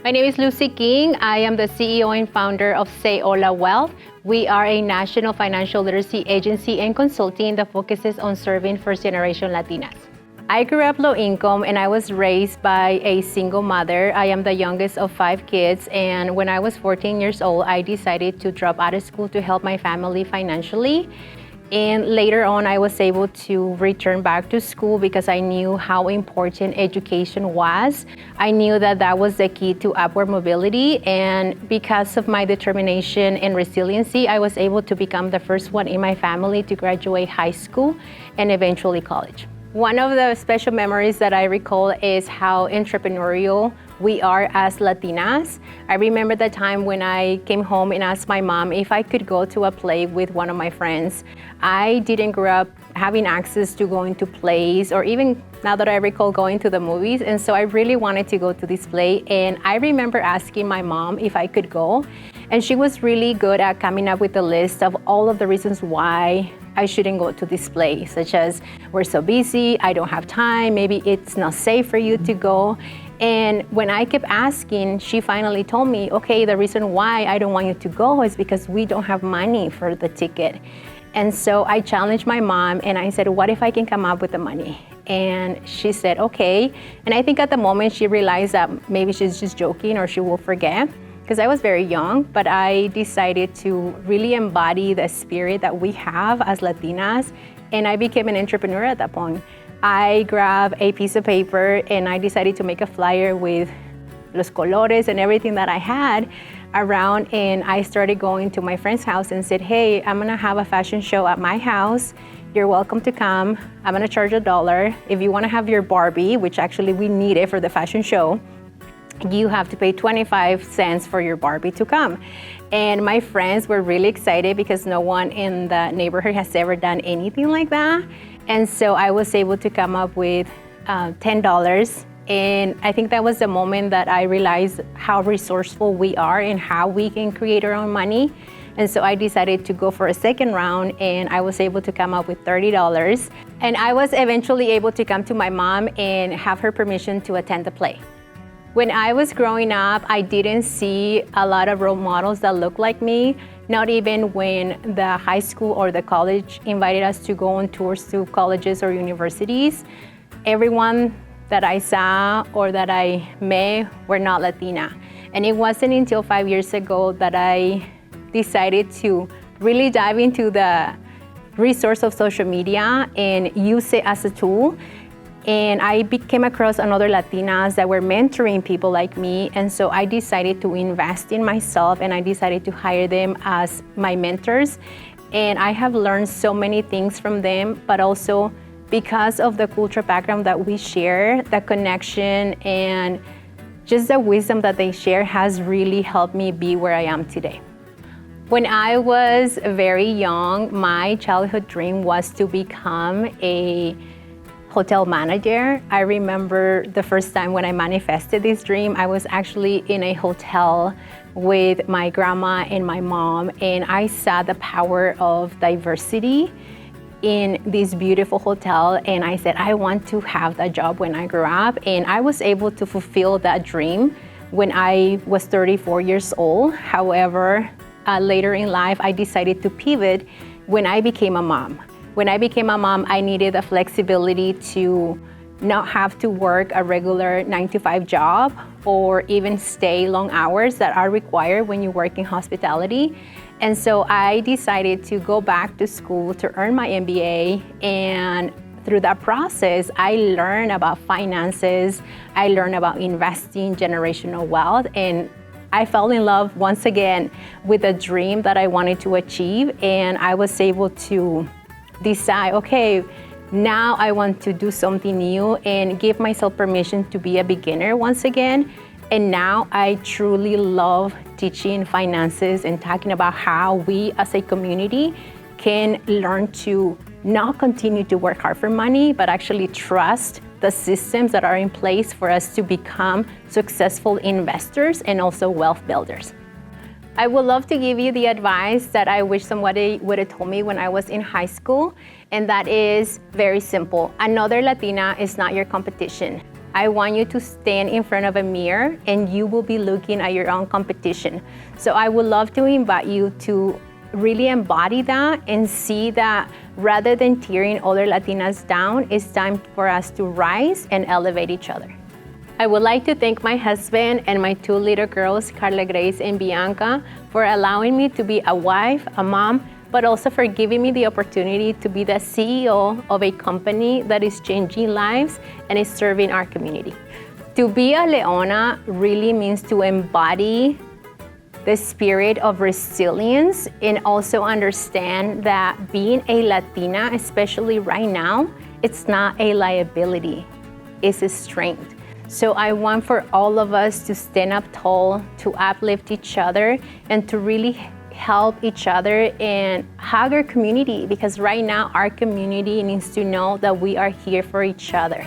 My name is Luzy King. I am the CEO and founder of Say Hola Wealth. We are a national financial literacy agency and consulting that focuses on serving first-generation Latinas. I grew up low income and I was raised by a single mother. I am the youngest of 5 kids, and when I was 14 years old, I decided to drop out of school to help my family financially. And later on, I was able to return back to school because I knew how important education was. I knew that that was the key to upward mobility, and because of my determination and resiliency, I was able to become the first one in my family to graduate high school and eventually college. One of the special memories that I recall is how entrepreneurial we are as Latinas. I remember the time when I came home and asked my mom if I could go to a play with one of my friends. I didn't grow up having access to going to plays, or even now that I recall going to the movies, and so I really wanted to go to this play, and I remember asking my mom if I could go, and she was really good at coming up with a list of all of the reasons why I shouldn't go to this play, such as we're so busy, I don't have time, maybe it's not safe for you to go. And when I kept asking, she finally told me, okay, the reason why I don't want you to go is because we don't have money for the ticket. And so I challenged my mom and I said, what if I can come up with the money? And she said, okay. And I think at the moment she realized that maybe she's just joking or she will forget, because I was very young, but I decided to really embody the spirit that we have as Latinas, and I became an entrepreneur at that point. I grabbed a piece of paper and I decided to make a flyer with los colores and everything that I had around, and I started going to my friend's house and said, hey, I'm gonna have a fashion show at my house. You're welcome to come. I'm gonna charge $1. If you wanna have your Barbie, which actually we need it for the fashion show, you have to pay 25 cents for your Barbie to come. And my friends were really excited because no one in the neighborhood has ever done anything like that. And so I was able to come up with $10. And I think that was the moment that I realized how resourceful we are and how we can create our own money. And so I decided to go for a second round, and I was able to come up with $30. And I was eventually able to come to my mom and have her permission to attend the play. When I was growing up, I didn't see a lot of role models that looked like me, not even when the high school or the college invited us to go on tours to colleges or universities. Everyone that I saw or that I met were not Latina. And it wasn't until 5 years ago that I decided to really dive into the resource of social media and use it as a tool. And I came across another Latinas that were mentoring people like me, and so I decided to invest in myself and I decided to hire them as my mentors. And I have learned so many things from them, but also because of the cultural background that we share, the connection and just the wisdom that they share has really helped me be where I am today. When I was very young, my childhood dream was to become a hotel manager. I remember the first time when I manifested this dream, I was actually in a hotel with my grandma and my mom, and I saw the power of diversity in this beautiful hotel, and I said, I want to have that job when I grow up. And I was able to fulfill that dream when I was 34 years old. However, later in life, I decided to pivot when I became a mom. When I became a mom, I needed the flexibility to not have to work a regular 9-to-5 job or even stay long hours that are required when you work in hospitality. And so I decided to go back to school to earn my MBA, and through that process, I learned about finances, I learned about investing, generational wealth, and I fell in love once again with a dream that I wanted to achieve, and I was able to decide, okay, now I want to do something new and give myself permission to be a beginner once again. And now I truly love teaching finances and talking about how we as a community can learn to not continue to work hard for money, but actually trust the systems that are in place for us to become successful investors and also wealth builders. I would love to give you the advice that I wish somebody would have told me when I was in high school, and that is very simple. Another Latina is not your competition. I want you to stand in front of a mirror and you will be looking at your own competition. So I would love to invite you to really embody that and see that rather than tearing other Latinas down, it's time for us to rise and elevate each other. I would like to thank my husband and my two little girls, Carla Grace and Bianca, for allowing me to be a wife, a mom, but also for giving me the opportunity to be the CEO of a company that is changing lives and is serving our community. To be a Leona really means to embody the spirit of resilience and also understand that being a Latina, especially right now, it's not a liability, it's a strength. So I want for all of us to stand up tall, to uplift each other, and to really help each other and hug our community, because right now our community needs to know that we are here for each other.